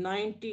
90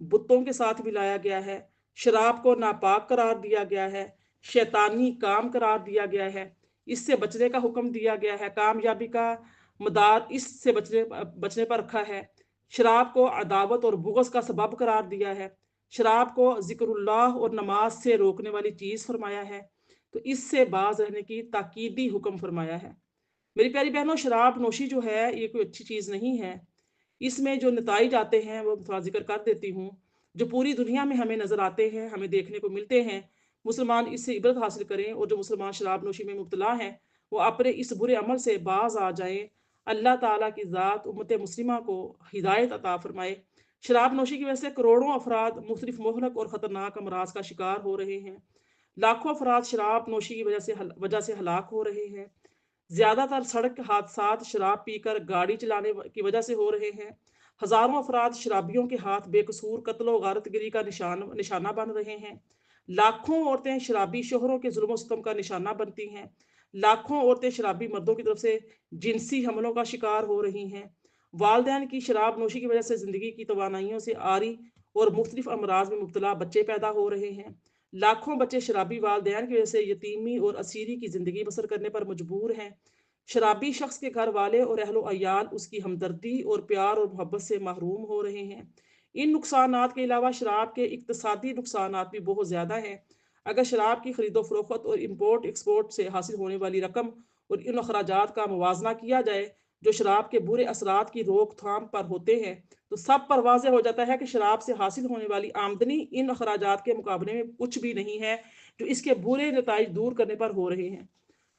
بتوں کے ساتھ ملایا گیا ہے، شراب کو ناپاک قرار دیا گیا ہے، شیطانی کام قرار دیا گیا ہے، اس سے بچنے کا حکم دیا گیا ہے، کامیابی کا مدار اس سے بچنے پر رکھا ہے، شراب کو عداوت اور بغض کا سبب قرار دیا ہے، شراب کو ذکر اللہ اور نماز سے روکنے والی چیز فرمایا ہے، تو اس سے باز رہنے کی تاکیدی حکم فرمایا ہے۔ میری پیاری بہنوں، شراب نوشی جو ہے یہ کوئی اچھی چیز نہیں ہے۔ اس میں جو نتائج آتے ہیں وہ تھوڑا ذکر کر دیتی ہوں، جو پوری دنیا میں ہمیں نظر آتے ہیں، ہمیں دیکھنے کو ملتے ہیں۔ مسلمان اس سے عبرت حاصل کریں، اور جو مسلمان شراب نوشی میں مبتلا ہیں وہ اپنے اس برے عمل سے باز آ جائیں۔ اللہ تعالیٰ کی ذات امت مسلمہ کو ہدایت عطا فرمائے۔ شراب نوشی کی وجہ سے کروڑوں افراد مختلف مہلک اور خطرناک امراض کا شکار ہو رہے ہیں۔ لاکھوں افراد شراب نوشی کی وجہ سے ہلاک ہو رہے ہیں۔ زیادہ تر سڑک حادثات شراب پی کر گاڑی چلانے کی وجہ سے ہو رہے ہیں۔ ہزاروں افراد شرابیوں کے ہاتھ بے قصور قتل و غارت گری کا نشانہ بن رہے ہیں۔ لاکھوں عورتیں شرابی شوہروں کے ظلم و ستم کا نشانہ بنتی ہیں۔ لاکھوں عورتیں شرابی مردوں کی طرف سے جنسی حملوں کا شکار ہو رہی ہیں۔ والدین کی شراب نوشی کی وجہ سے زندگی کی توانائیوں سے عاری اور مختلف امراض میں مبتلا بچے پیدا ہو رہے ہیں۔ لاکھوں بچے شرابی والدین کی وجہ سے یتیمی اور اسیری کی زندگی بسر کرنے پر مجبور ہیں۔ شرابی شخص کے گھر والے اور اہل و عیال اس کی ہمدردی اور پیار اور محبت سے محروم ہو رہے ہیں۔ ان نقصانات کے علاوہ شراب کے اقتصادی نقصانات بھی بہت زیادہ ہیں۔ اگر شراب کی خرید و فروخت اور امپورٹ ایکسپورٹ سے حاصل ہونے والی رقم اور ان اخراجات کا موازنہ کیا جائے جو شراب کے برے اثرات کی روک تھام پر ہوتے ہیں، تو سب پر واضح ہو جاتا ہے کہ شراب سے حاصل ہونے والی آمدنی ان اخراجات کے مقابلے میں کچھ بھی نہیں ہے جو اس کے برے نتائج دور کرنے پر ہو رہے ہیں۔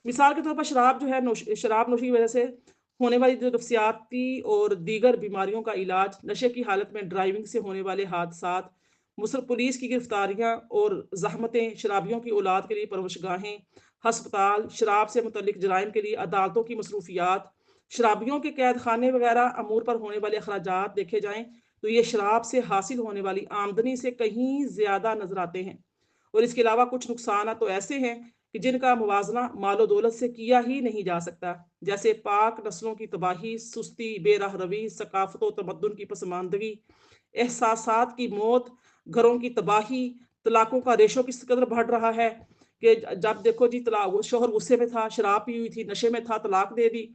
مثال کے طور پر شراب جو ہے شراب نوشی کی وجہ سے ہونے والی جو نفسیاتی اور دیگر بیماریوں کا علاج، نشے کی حالت میں ڈرائیونگ سے ہونے والے حادثات، مصر پولیس کی گرفتاریاں اور زحمتیں، شرابیوں کی اولاد کے لیے پرورش گاہیں، ہسپتال، شراب سے متعلق جرائم کے لیے عدالتوں کی مصروفیات، شرابیوں کے قید خانے وغیرہ امور پر ہونے والے اخراجات دیکھے جائیں تو یہ شراب سے حاصل ہونے والی آمدنی سے کہیں زیادہ نظر آتے ہیں۔ اور اس کے علاوہ کچھ نقصانات تو ایسے ہیں کہ جن کا موازنہ مال و دولت سے کیا ہی نہیں جا سکتا، جیسے پاک نسلوں کی تباہی، سستی، بے راہ روی، ثقافت و تمدن کی پسماندگی، احساسات کی موت، گھروں کی تباہی، طلاقوں کا ریشو کس قدر بڑھ رہا ہے کہ جب دیکھو جی شوہر غصے میں تھا، شراب پی ہوئی تھی، نشے میں تھا، طلاق دے دی،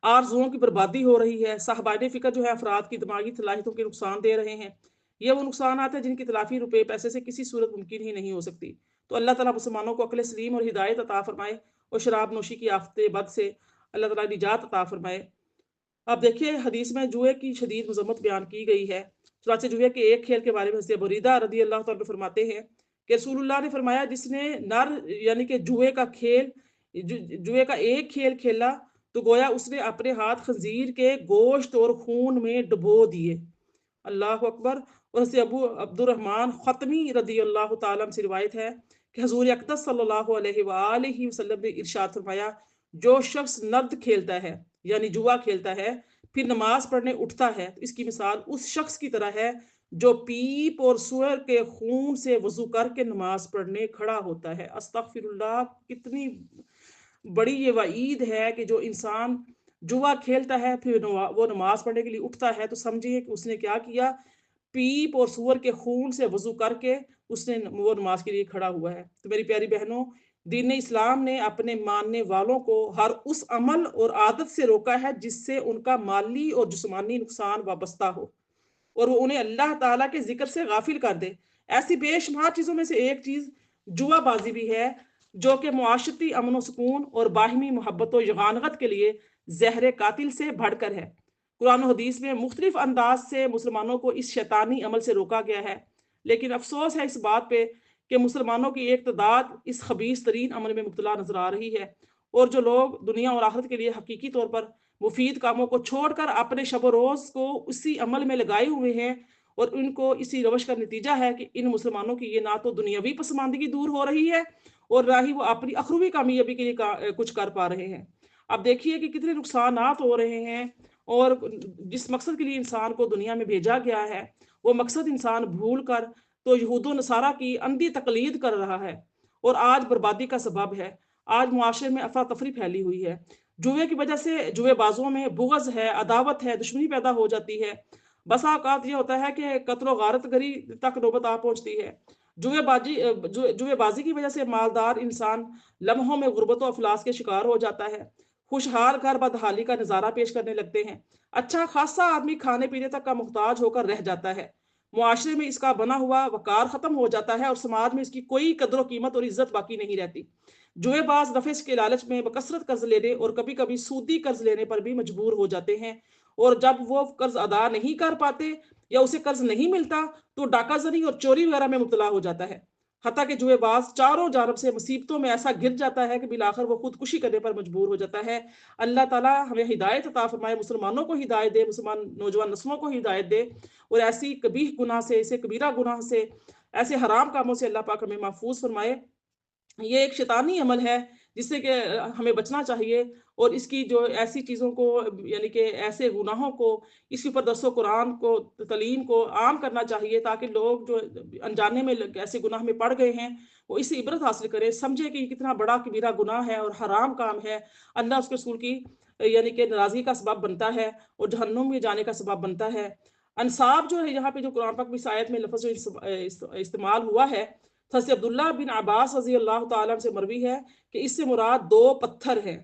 آرزوؤں کی بربادی ہو رہی ہے، صاحبان فکر جو ہے افراد کی دماغی صلاحیتوں کے نقصان دے رہے ہیں۔ یہ وہ نقصانات ہیں جن کی تلافی روپے پیسے سے کسی صورت ممکن ہی نہیں ہو سکتی۔ تو اللہ تعالیٰ مسلمانوں کو عقل سلیم اور ہدایت عطا فرمائے، اور شراب نوشی کی آفت بد سے اللہ تعالیٰ نجات عطا فرمائے۔ اب دیکھیے حدیث میں جوئے کی شدید مذمت بیان کی گئی ہے۔ چنانچہ جوئے کے ایک کھیل کے بارے میں حضرت بریدہ رضی اللہ تعالیٰ فرماتے ہیں کہ رسول اللہ نے فرمایا جس نے نر یعنی کہ جوئے کا ایک کھیل کھیلا تو گویا اس نے اپنے ہاتھ خنزیر کے گوشت اور خون میں ڈبو دیے۔ اللہ اکبر۔ اور حضرت ابو عبد الرحمن ختمی رضی اللہ تعالیٰ سے روایت ہے کہ حضور اقدس صلی اللہ علیہ وآلہ وسلم نے ارشاد فرمایا، جو شخص نرد کھیلتا ہے یعنی جوا کھیلتا ہے پھر نماز پڑھنے اٹھتا ہے تو اس کی مثال اس شخص کی طرح ہے جو پیپ اور سور کے خون سے وضو کر کے نماز پڑھنے کھڑا ہوتا ہے۔ استغفر اللہ، کتنی بڑی یہ وعید ہے کہ جو انسان جوا کھیلتا ہے پھر وہ نماز پڑھنے کے لیے اٹھتا ہے تو سمجھیے کہ اس نے کیا کیا، پیپ اور سور کے خون سے وضو کر کے اس نے وہ نماز کے لیے کھڑا ہوا ہے۔ تو میری پیاری بہنوں، دین اسلام نے اپنے ماننے والوں کو ہر اس عمل اور عادت سے روکا ہے جس سے ان کا مالی اور جسمانی نقصان وابستہ ہو اور وہ انہیں اللہ تعالیٰ کے ذکر سے غافل کر دے۔ ایسی بے شمار چیزوں میں سے ایک چیز جوا بازی بھی ہے جو کہ معاشرتی امن و سکون اور باہمی محبت و یگانگت کے لیے زہر قاتل سے بڑھ کر ہے۔ قرآن و حدیث میں مختلف انداز سے مسلمانوں کو اس شیطانی عمل سے روکا گیا ہے، لیکن افسوس ہے اس بات پہ کہ مسلمانوں کی ایک تعداد اس خبیث ترین عمل میں مبتلا نظر آ رہی ہے، اور جو لوگ دنیا اور آخرت کے لیے حقیقی طور پر مفید کاموں کو چھوڑ کر اپنے شب و روز کو اسی عمل میں لگائے ہوئے ہیں، اور ان کو اسی روش کا نتیجہ ہے کہ ان مسلمانوں کی یہ نہ تو دنیاوی پسماندگی دور ہو رہی ہے اور نہ ہی وہ اپنی اخروی کامیابی کے لیے کچھ کر پا رہے ہیں۔ اب دیکھیے کہ کتنے نقصانات ہو رہے ہیں، اور جس مقصد کے لیے انسان کو دنیا میں بھیجا گیا ہے وہ مقصد انسان بھول کر تو یہود و نصارہ کی اندھی تقلید کر رہا ہے، اور آج بربادی کا سبب ہے۔ آج معاشرے میں افراتفری پھیلی ہوئی ہے، جوئے کی وجہ سے جوئے بازوں میں بغض ہے، عداوت ہے، دشمنی پیدا ہو جاتی ہے۔ بسا اوقات یہ ہوتا ہے کہ قتل و غارت گری تک نوبت آ پہنچتی ہے۔ جوئے بازی کی وجہ سے مالدار انسان لمحوں میں غربت و افلاس کے شکار ہو جاتا ہے۔ خوشحال گھر بدحالی کا نظارہ پیش کرنے لگتے ہیں۔ اچھا خاصا آدمی کھانے پینے تک کا محتاج ہو کر رہ جاتا ہے۔ معاشرے میں اس کا بنا ہوا وقار ختم ہو جاتا ہے اور سماج میں اس کی کوئی قدر و قیمت اور عزت باقی نہیں رہتی۔ جوئے باز نفع کے لالچ میں بکثرت قرض لینے اور کبھی کبھی سودی قرض لینے پر بھی مجبور ہو جاتے ہیں، اور جب وہ قرض ادا نہیں کر پاتے یا اسے قرض نہیں ملتا تو ڈاکہ زنی اور چوری وغیرہ میں مبتلا ہو جاتا ہے، حتیٰ کہ جوئے باز چاروں جانب سے مصیبتوں میں ایسا گر جاتا ہے کہ بالآخر وہ خودکشی کرنے پر مجبور ہو جاتا ہے۔ اللہ تعالیٰ ہمیں ہدایت عطا فرمائے، مسلمانوں کو ہدایت دے، مسلمان نوجوان نسلوں کو ہدایت دے، اور ایسی قبیح گناہ سے، ایسے کبیرہ گناہ سے، ایسے حرام کاموں سے اللہ پاک ہمیں محفوظ فرمائے۔ یہ ایک شیطانی عمل ہے جس سے کہ ہمیں بچنا چاہیے، اور اس کی جو ایسی چیزوں کو، یعنی کہ ایسے گناہوں کو، اس کے اوپر درس و قرآن کو، تعلیم کو عام کرنا چاہیے، تاکہ لوگ جو انجانے میں ایسے گناہ میں پڑ گئے ہیں وہ اس سے عبرت حاصل کریں، سمجھے کہ یہ کتنا بڑا کبیرہ گناہ ہے اور حرام کام ہے، اللہ اس کے رسول کی یعنی کہ ناراضگی کا سبب بنتا ہے اور جہنم میں جانے کا سبب بنتا ہے۔ انصاب جو ہے یہاں پہ جو قرآن پاک میں اس آیت میں لفظ جو استعمال ہوا ہے، حضرت عبداللہ بن عباس رضی اللہ تعالیٰ سے مروی ہے کہ اس سے مراد دو پتھر ہیں،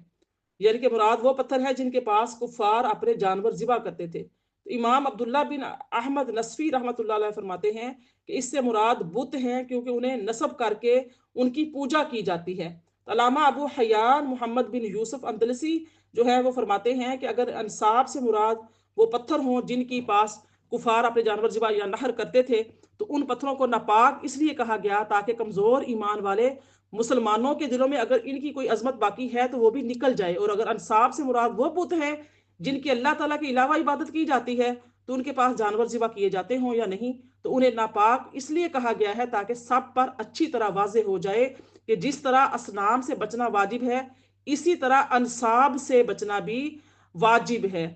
یعنی کہ مراد وہ پتھر ہے جن کے پاس کفار اپنے جانور ذبح کرتے تھے۔ تو امام عبداللہ بن احمد نصفی رحمۃ اللہ علیہ فرماتے ہیں کہ اس سے مراد بت ہیں، کیونکہ انہیں نصب کر کے ان کی پوجا کی جاتی ہے۔ علامہ ابو حیان محمد بن یوسف اندلسی جو ہے وہ فرماتے ہیں کہ اگر انصاب سے مراد وہ پتھر ہوں جن کی پاس کفار اپنے جانور ذبح یا نحر کرتے تھے، تو ان پتھروں کو ناپاک اس لیے کہا گیا تاکہ کمزور ایمان والے مسلمانوں کے دلوں میں اگر ان کی کوئی عظمت باقی ہے تو وہ بھی نکل جائے، اور اگر انصاب سے مراد وہ بت ہیں جن کی اللہ تعالیٰ کے علاوہ عبادت کی جاتی ہے تو ان کے پاس جانور ذبح کیے جاتے ہوں یا نہیں، تو انہیں ناپاک اس لیے کہا گیا ہے تاکہ سب پر اچھی طرح واضح ہو جائے کہ جس طرح اصنام سے بچنا واجب ہے اسی طرح انصاب سے بچنا بھی واجب ہے۔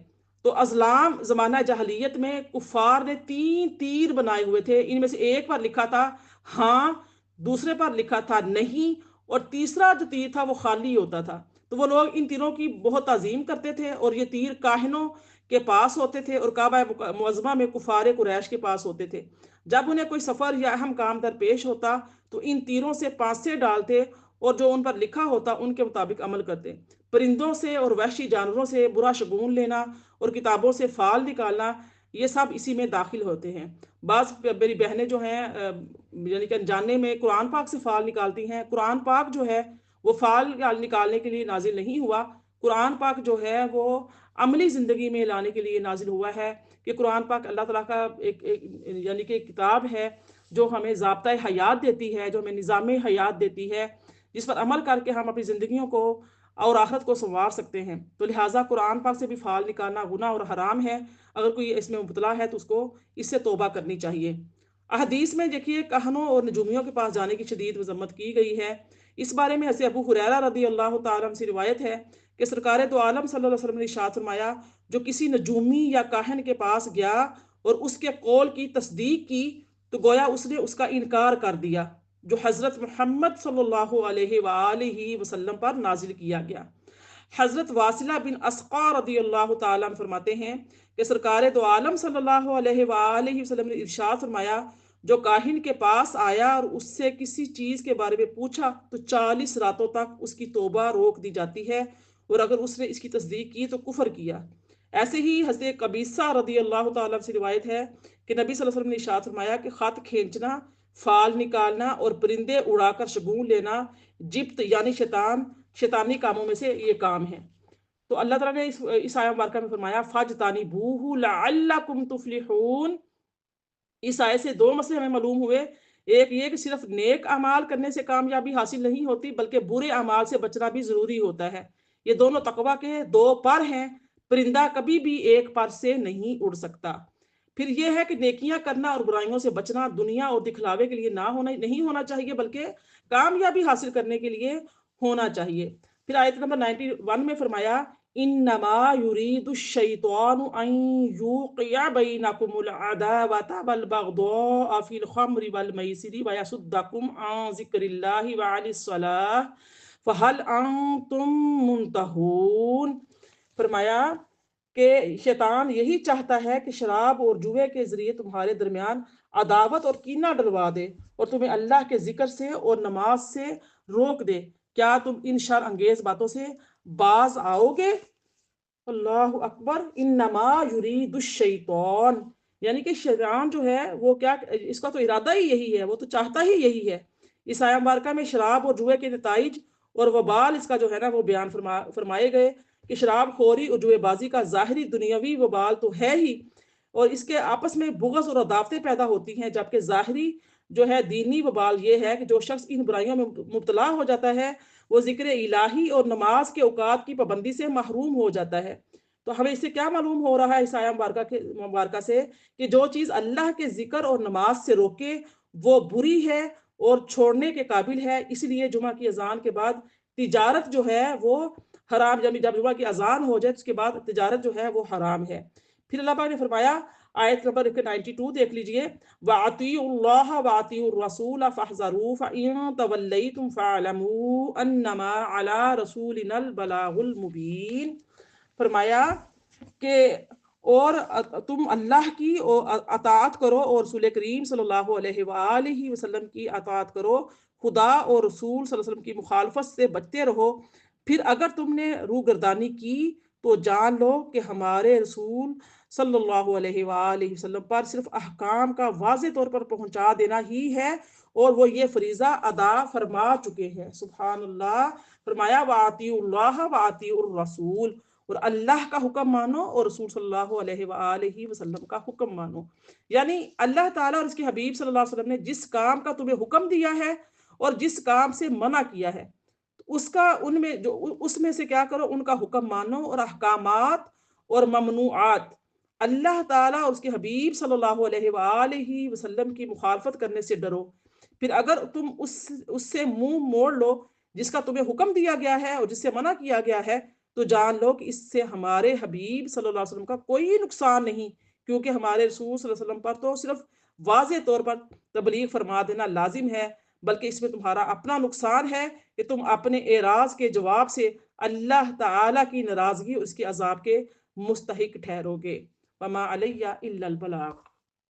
تو ازلام زمانہ جاہلیت میں کفار نے 3 تیر بنائے ہوئے تھے، ان میں سے ایک پر لکھا تھا ہاں، دوسرے پر لکھا تھا نہیں، اور تیسرا جو تیر تھا وہ خالی ہوتا تھا۔ تو وہ لوگ ان تیروں کی بہت تعظیم کرتے تھے، اور یہ تیر کاہنوں کے پاس ہوتے تھے اور کعبہ معظمہ میں کفار قریش کے پاس ہوتے تھے۔ جب انہیں کوئی سفر یا اہم کام درپیش ہوتا تو ان تیروں سے پانسے ڈالتے اور جو ان پر لکھا ہوتا ان کے مطابق عمل کرتے۔ پرندوں سے اور وحشی جانوروں سے برا شگون لینا اور کتابوں سے فال نکالنا، یہ سب اسی میں داخل ہوتے ہیں۔ بعض میری بہنیں جو ہیں یعنی کہ انجانے میں قرآن پاک سے فال نکالتی ہیں۔ قرآن پاک جو ہے وہ فال نکالنے کے لیے نازل نہیں ہوا، قرآن پاک جو ہے وہ عملی زندگی میں لانے کے لیے نازل ہوا ہے، کہ قرآن پاک اللہ تعالیٰ کا ایک یعنی کہ کتاب ہے جو ہمیں ضابطۂ حیات دیتی ہے، جو ہمیں نظام حیات دیتی ہے، جس پر عمل کر کے ہم اپنی زندگیوں کو اور آخرت کو سنوار سکتے ہیں۔ تو لہٰذا قرآن پاک سے بھی فال نکالنا گناہ اور حرام ہے۔ اگر کوئی اس میں مبتلا ہے تو اس کو اس سے توبہ کرنی چاہیے۔ احادیث میں دیکھیے کہنوں اور نجومیوں کے پاس جانے کی شدید مذمت کی گئی ہے۔ اس بارے میں حضرت ابو ہریرہ رضی اللہ تعالیٰ عنہ سے روایت ہے کہ سرکار دو عالم صلی اللہ علیہ وسلم نے ارشاد فرمایا، جو کسی نجومی یا کاہن کے پاس گیا اور اس کے قول کی تصدیق کی تو گویا اس نے اس کا انکار کر دیا جو حضرت محمد صلی اللہ علیہ وآلہ وسلم پر نازل کیا گیا۔ حضرت واصلہ بن اسقا رضی اللہ تعالیٰ عنہ فرماتے ہیں کہ سرکار دو عالم صلی اللہ علیہ وآلہ وسلم نے ارشاد فرمایا، جو کاہن کے پاس آیا اور اس سے کسی چیز کے بارے میں پوچھا تو 40 راتوں تک اس کی توبہ روک دی جاتی ہے، اور اگر اس نے اس کی تصدیق کی تو کفر کیا۔ ایسے ہی حضرت قبیصہ رضی اللہ تعالیٰ سے روایت ہے کہ نبی صلی اللہ علیہ وسلم نے ارشاد فرمایا کہ خط کھینچنا، فال نکالنا اور پرندے اڑا کر شگون لینا جبت یعنی شیطانی کاموں میں سے یہ کام ہے۔ تو اللہ تعالیٰ نے اس آیہ مبارکہ میں فرمایا فَاجْتَنِبُوهُ لَعَلَّكُمْ تُفْلِحُونَ۔ اس آیت سے 2 مسئلے ہمیں معلوم ہوئے۔ ایک یہ کہ صرف نیک اعمال کرنے سے کامیابی حاصل نہیں ہوتی بلکہ برے اعمال سے بچنا بھی ضروری ہوتا ہے۔ یہ دونوں تقویٰ کے 2 پر ہیں، پرندہ کبھی بھی ایک پر سے نہیں اڑ سکتا۔ پھر یہ ہے کہ نیکیاں کرنا اور برائیوں سے بچنا دنیا اور دکھلاوے کے لیے نہیں ہونا چاہیے بلکہ کامیابی حاصل کرنے کے لیے ہونا چاہیے۔ پھر آیت نمبر 91 میں فرمایا انما یرید الشیطان ان یوقع بینکم العداوۃ والبغضاء فی الخمر والمیسر ویصدکم عن ذکر اللہ وعن الصلاۃ فہل انتم منتہون۔ فرمایا کہ شیطان یہی چاہتا ہے کہ شراب اور جوئے کے ذریعے تمہارے درمیان عداوت اور کینہ ڈلوا دے اور تمہیں اللہ کے ذکر سے اور نماز سے روک دے۔ کیا تم ان شر انگیز باتوں سے باز آؤ گے؟ اللہ اکبر۔ انما یرید الشیطان، یعنی کہ شیطان جو ہے وہ کیا، اس کا تو ارادہ ہی یہی ہے، وہ تو چاہتا ہی یہی ہے۔ اس آیہ مبارکہ میں شراب اور جوئے کے نتائج اور وبال اس کا جو ہے نا وہ بیان فرمائے گئے کہ شراب خوری اور جوئے بازی کا ظاہری دنیاوی وبال تو ہے ہی، اور اس کے آپس میں بغض اور عداوتیں پیدا ہوتی ہیں، جبکہ ظاہری جو ہے دینی وبال یہ ہے کہ جو شخص ان برائیوں میں مبتلا ہو جاتا ہے وہ ذکر الہی اور نماز کے اوقات کی پابندی سے محروم ہو جاتا ہے۔ تو ہمیں اس سے کیا معلوم ہو رہا ہے اس آیہ مبارکہ سے کہ جو چیز اللہ کے ذکر اور نماز سے روکے وہ بری ہے اور چھوڑنے کے قابل ہے۔ اس لیے جمعہ کی اذان کے بعد تجارت جو ہے وہ حرام، جب جمعہ کی اذان ہو جائے اس کے بعد تجارت جو ہے وہ حرام ہے۔ پھر اللہ پاک نے فرمایا آیت نمبر 92 دیکھ لیجئے، وَأَطِيعُوا اللَّهَ وَأَطِيعُوا الرَّسُولَ فَاحْذَرُوا فَإِن تَوَلَّيْتُمْ فَاعْلَمُوا أَنَّمَا عَلَى رَسُولِنَا الْبَلَاغُ الْمُبِينُ۔ فرمایا کہ اور تم اللہ کی اطاعت کرو اور رسول کریم صلی اللہ علیہ وآلہ وسلم کی اطاعت کرو، خدا اور رسول صلی اللہ علیہ وسلم کی مخالفت سے بچتے رہو۔ پھر اگر تم نے روگردانی کی تو جان لو کہ ہمارے رسول صلی اللہ علیہ وآلہ وسلم پر صرف احکام کا واضح طور پر پہنچا دینا ہی ہے اور وہ یہ فریضہ ادا فرما چکے ہیں۔ سبحان اللہ۔ فرمایا وَأَطِيعُوا اللَّهَ وَأَطِيعُوا الرَّسُولَ، اور اللہ کا حکم مانو اور رسول صلی اللہ علیہ وآلہ وسلم کا حکم مانو۔ یعنی اللہ تعالیٰ اور اس کے حبیب صلی اللہ علیہ وسلم نے جس کام کا تمہیں حکم دیا ہے اور جس کام سے منع کیا ہے اس میں سے کیا کرو، ان کا حکم مانو، اور احکامات اور ممنوعات اللہ تعالیٰ اور اس کے حبیب صلی اللہ علیہ وآلہ وسلم کی مخالفت کرنے سے ڈرو۔ پھر اگر تم اس سے منہ موڑ لو جس کا تمہیں حکم دیا گیا ہے اور جس سے منع کیا گیا ہے تو جان لو کہ اس سے ہمارے حبیب صلی اللہ علیہ وسلم کا کوئی نقصان نہیں، کیونکہ ہمارے رسول صلی اللہ علیہ وسلم پر تو صرف واضح طور پر تبلیغ فرما دینا لازم ہے، بلکہ اس میں تمہارا اپنا نقصان ہے کہ تم اپنے اعراض کے جواب سے اللہ تعالیٰ کی ناراضگی اور اس کے عذاب کے مستحق ٹھہرو گے۔ وما علیہ الا البلاغ۔